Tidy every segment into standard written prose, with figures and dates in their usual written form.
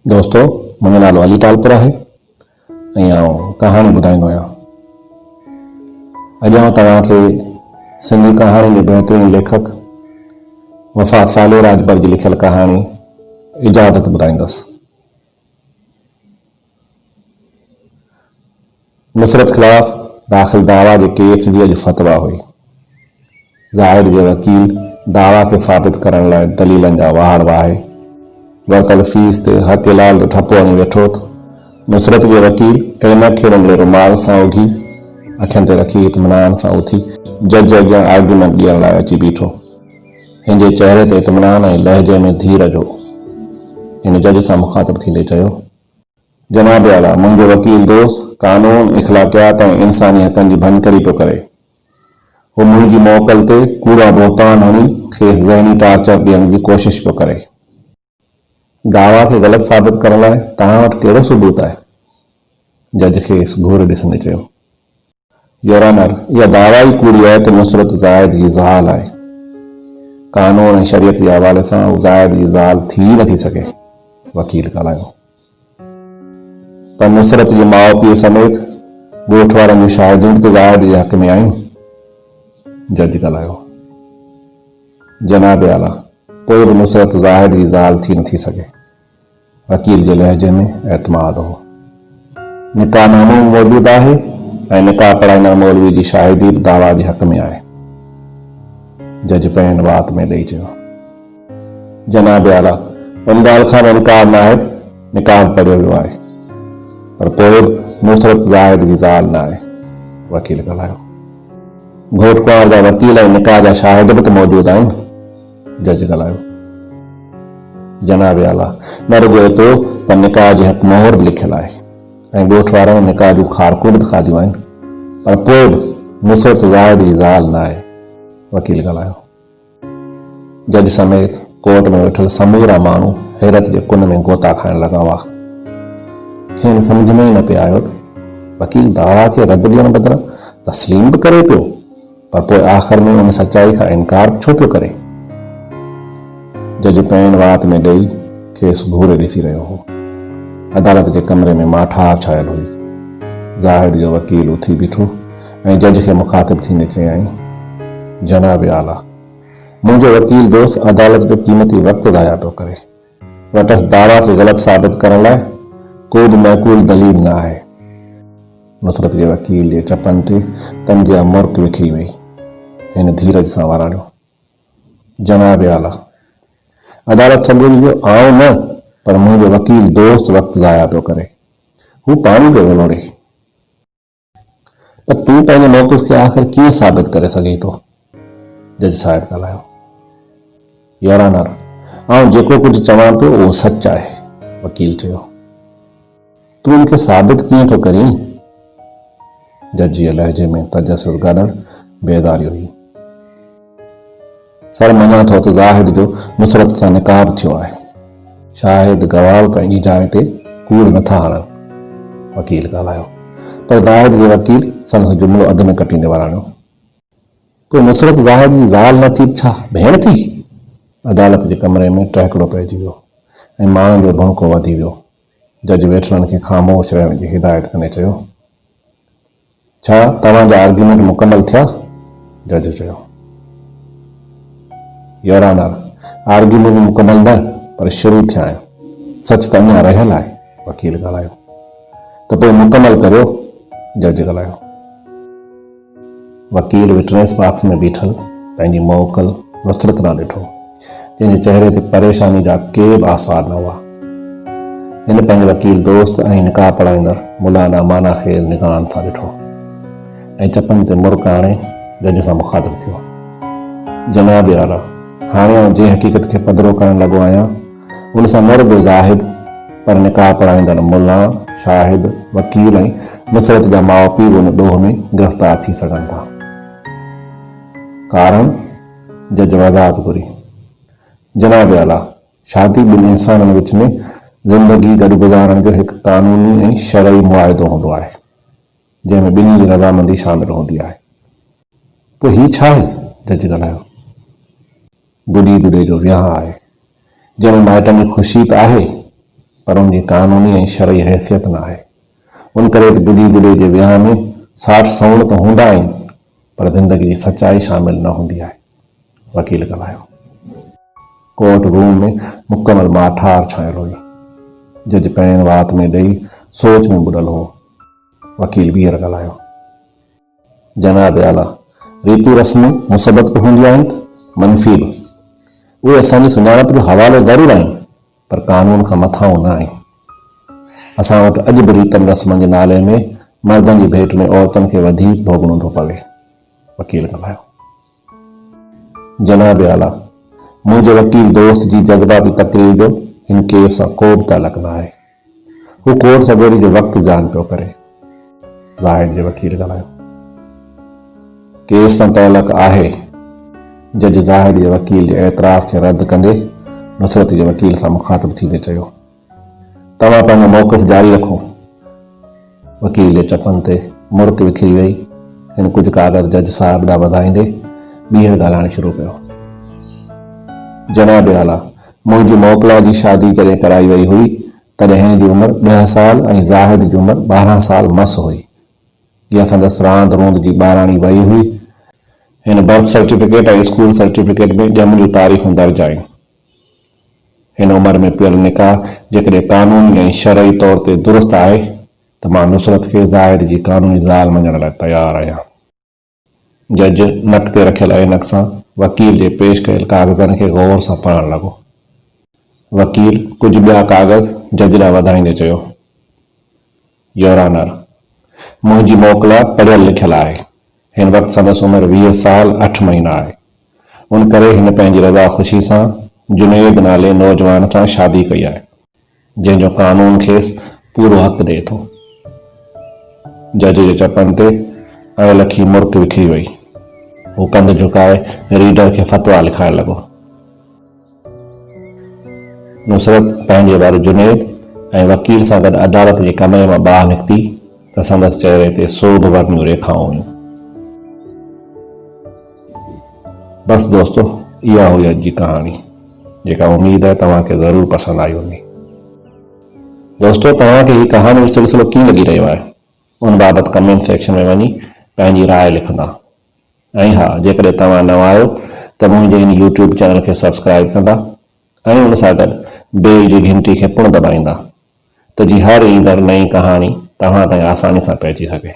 दोस्तों, मुंहिंजो नालो अली टालपुरा आहे ऐं आउं कहाणी ॿुधाईंदो आहियां। अॼु आउं तव्हांखे सिंधी कहाणी जे बहितरीन लेखक वफ़ा साले राजभर जी लिखियल कहाणी इजाज़त ॿुधाईंदुसि। नुसरत ख़िलाफ़ दाख़िल दावा जे केस जी अॼु फतवा हुई। ज़ाहिद जे वकील दावा खे साबित करण लाइ दलीलनि जा वाड़ वाहे वरतल फीस ते हक़लाल ठपो हणी वेठो त नुसरत जे वकील ऐनक खे रंगले रुमाल सां उघी अखियुनि ते रखी इत्मीनान सां उथी जज अॻियां आर्ग्यूमेंट ॾियण लाइ अची बीठो। हिन जे चहिरे ते इत्मीनान ऐं लहजे में धीरज हो। हिन जज सां मुखातिब थींदे चयो, जनाब आला, मुंहिंजो वकील दोस्त कानून, इख़लाक़ियात ऐं इंसानी हक़नि जी भञकड़ी पियो करे। हू मुंहिंजी मोकल ते कूड़ा बोहतान हणी खेसि ज़हनी टार्चर ॾियण जी कोशिश पियो करे। दावा खे ग़लति साबित करण लाइ तव्हां वटि कहिड़ो सबूत आहे? जज खेसि घूर ॾिसंदे चयो, योर ऑनर, इहा दावा ई कूड़ी आहे त नुसरत ज़ाहिद जी ज़ाल आहे। कानून ऐं शरीयत जे हवाले सां हू ज़ाहिद जी ज़ाल थी नथी सघे। वकील ॻाल्हायो, पर नुसरत जे माउ पीउ समेत ॻोठ वारनि जूं शाहिदियूं त ज़ाहिद जे हक़ में आहिनि। जज ॻाल्हायो, जनाब आला, पोइ बि नुसरत ज़ाहिद जी ज़ाल थी नथी सघे। वकील जे लहजे में एतमाद हो। निकाहनामो मौजूदु आहे ऐं निकाह पढ़ाईंदड़ मौलवी जी शाहिदी बि दावा जे हक़ में आहे। जज पहिरियों बात में ॾेई चयो, जनाब आला, उन ॻाल्हि खां इनकार न आहे त निकाह पढ़ियो वियो आहे, पर पोइ नुसरत ज़ाहिद जी ज़ाल न आहे। वकील ॻाल्हायो, घोट कुंवार जा वकील ऐं निकाह जा शाहिद बि त मौजूदु आहिनि। जज ॻाल्हायो, जनाब आला, न रुॻो एतिरो पर निकाह जे हक़ मोहर बि लिखियलु आहे ऐं ॻोठ वारनि निकाह जूं खारकूं बि खाधियूं आहिनि, पर पोइ बि नुसरत ज़ाहिद जी ज़ाल न आहे। वकील ॻाल्हायो। जज समेत कोर्ट में वेठल समूरा माण्हू हैरत जे कुन में गोता खाइण लॻा हुआ। खेनि सम्झ में ई न पियो आयो त वकील दावा खे रद्द ॾियण बदिरां तस्लीम बि करे पियो, पर पोइ आख़िर में उन सचाई खां इनकार छो पियो करे। जज पहिरियों वात में ॾेई खेसि घूरे ॾिसी रहियो हो। अदालत जे कमरे में माठार छायल हुई। ज़ाहिद जो वकील उथी बीठो ऐं जज खे मुखातिब थींदे चयाईं, जनाब आला, मुंहिंजो वकील दोस्त अदालत जो क़ीमती वक़्तु ज़ाया पियो करे। वटसि दावा खे ग़लति साबित करण लाइ को बि मैकूल दलील न आहे। नुसरत जे वकील जे चपनि ते तंदिया मुर्क विखरी वई। हिन धीरज सां वाराणियो, जनाब आला, अदालत सबूत जो आऊं न, पर मुंहिंजो वकील दोस्त वक़्तु ज़ाया पियो करे। हू पाणी पियो विलोड़े। पर तूं पंहिंजे मौक़िफ़ खे आख़िर कीअं साबित करे सघे थो? जज साहिब ॻाल्हायो, योर ऑनर, आउं जेको कुझु चवां पियो उहो सच आहे। वकील चयो, तूं उनखे साबित कीअं थो करीं? जज जे लहजे में तजसुस गॾण बेदारी हुई। सर मञा थो त ज़ाहिद जो नुसरत सां निकाह बि थियो आहे। शाहिद गवाह पंहिंजी जाइ ते कूड़ नथा हणनि। वकील ॻाल्हायो, पर ज़ाहिद जे वकील संदसि जुमिलो अध में कटींदे वाराणियो, पोइ नुसरत ज़ाहिद जी ज़ाल न थी त छा भेण थी? अदालत जे कमरे में टहिकड़ो पइजी वियो ऐं माण्हुनि जो भौंको वधी वियो। जज वेठड़नि खे ख़ामोश रहण जी हिदायत कंदे चयो, छा तव्हांजा आर्ग्यूमेंट मुकमल थिया? जज चयो, योर ऑनर, आर्ग्यूमेंट मुकमल न, पर शुरू थिया आहिनि। सच त अञा रहियल आहे। वकील ॻाल्हायो, त पोइ मुकमल करियो। जज ॻाल्हायो। वकील विटनेस बॉक्स में बीठल पंहिंजी मोकल नुसरत न ॾिठो, जंहिंजे चहिरे ते परेशानी जा के बि आसार न हुआ। हिन पंहिंजे वकील दोस्त ऐं निकाह पढ़ाईंदड़ मुलाना माना खेल निगाहनि सां ॾिठो ऐं चपनि ते मुर्क आणे जज सां मुखातिब थियो, जनाब आला, हाणे आउं जंहिं हक़ीक़त खे पधिरो करण लॻो आहियां उन सां न रुॻो ज़ाहिद, पर निकाह पढ़ाईंदड़ मुला, शाहिद, वकील ऐं नुसरत जा माउ पीउ बि उन ॾोह में गिरफ़्तार थी सघनि था। कारण? जज वज़ाहत घुरी, जनाब आला, शादी ॿिनि इंसाननि विच में ज़िंदगी गॾु गुज़ारण जो हिकु कानूनी ऐं शरई मुआहिदो हूंदो आहे, जंहिंमें ॿिन्ही जी रज़ामंदी शामिल हूंदी आहे। पोइ हीउ छा आहे? जज ॻाल्हायो, गुॾी गुॾे जो वियांह आहे, जंहिंमें माइटनि जी ख़ुशी त आहे, पर उनकी कानूनी ऐं शरई हैसियत न आहे। उन करे त बुढ़ी बुढ़े जे विहांउ में साठ सौण त हूंदा आहिनि, पर ज़िंदगी जी सचाई शामिल न हूंदी आहे। वकील ॻाल्हायो। कोर्ट रूम में मुकमल माठार छायल हुई। जज पैन वात में ॾेई सोच में ॿुॾल हो। वकील ॿीहर ॻाल्हायो। जनाब आला, रीतियूं रस्मूं मुसबत बि हूंदियूं आहिनि त मनफ़ी बि। उहे असांजी सुञाणप जो हवालो ज़रूरु आहिनि, पर कानून खां मथां न आहिनि। असां वटि अॼु बि रीतनि रस्मनि जे नाले में मर्दनि जी भेट में औरतुनि खे वधीक भोगणो थो पवे। वकील ॻाल्हायो। जनाब आला, मुंहिंजे वकील दोस्त जी जज़्बाती तकरीर जो हिन केस सां को बि तालुक न आहे। हू कोर्ट सवेरी जो वक़्तु ज़ान पियो करे। ज़ाहिद जे वकील ॻाल्हायो। केस सां तालुक आहे। जज ज़ाहिद जे वकील जे एतराफ़ खे रद्द कंदे नुसरत जे वकील सां मुखातिब थींदे चयो, तव्हां पंहिंजो मौक़िफ़ जारी रखो। वकील जे चपनि ते मुर्क विखरी वई। हिन कुझु कागज़ जज साहिब ॾांहुं वधाईंदे ॿीहर ॻाल्हाइण शुरू कयो। जनाब आला, मुंहिंजी मोकला जी शादी जॾहिं कराई वई हुई तॾहिं हिन जी उमिरि 10 साल ऐं ज़ाहिद जी उमिरि 12 साल मस हुई। इहा संदसि रांदि रूंद जी ॿाराणी वई हुई। हिन बर्थ सर्टिफिकेट ऐं स्कूल सर्टिफिकेट में ॼम जूं तारीख़ूं दर्ज आहिनि। हिन उमिरि में पियल निकाह जेकॾहिं कानूनी ऐं शरई तौर ते दुरुस्त आहे त मां नुसरत खे ज़ाहिद जी कानूनी ज़ाल मञण लाइ तयारु आहियां। जज नक ते रखियल ऐनक सां वकील जे पेश कयल कागज़नि खे गौर सां पढ़ण लॻो। वकील कुझु ॿिया कागज़ जज ॾांहुं वधाईंदे चयो, योर ऑनर, मुंहिंजी मोकला पढ़ियल लिखियल आहे। हिन वक़्तु संदसि उमिरि 20 साल 8 महीना आहे। उन करे हिन पंहिंजी रज़ा ख़ुशी सां जुनेद नाले नौजवान सां शादी कई आहे, जंहिंजो कानून खेसि पूरो हक़ ॾिए थो। जज जे चपनि ते अणलखी मुर्क विखरी वई। हू कंध झुकाए रीडर खे फतवा लिखाइण लॻो। नुसरत पंहिंजे वर जुनेद ऐं वकील सां गॾु अदालत जे कमरे मां ॿाहिरि निकिती त संदसि चहिरे ते सोभ वर्णियूं रेखाऊं हुयूं। बसि दोस्तो, इहा हुई अॼु जी कहाणी, जेका उमेद आहे तव्हांखे ज़रूरु पसंदि आई हूंदी। दोस्तो, तव्हांखे हीअ कहाणी जो सिलसिलो कीअं लॻी रहियो आहे, उन बाबति कमेंट सेक्शन में वञी पंहिंजी राय लिखंदा। ऐं हा, जेकॾहिं तव्हां नवां आहियो त मुंहिंजे हिन यूट्यूब चैनल खे सब्सक्राइब कंदा ऐं उन सां गॾु बेल जी घंटी खे पिणु दॿाईंदा त जी हर ईंदड़ नई कहाणी तव्हां ताईं आसानी सां पहुची सघे।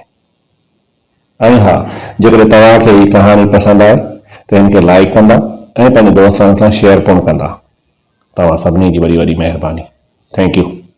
ऐं हा, जेकॾहिं तव्हांखे हीअ कहाणी पसंदि आहे त हिन खे लाइक कंदा ऐं पंहिंजे दोस्तनि सां शेयर पिणु कंदा। तव्हां सभिनी जी वॾी वॾी महिरबानी। Thank U.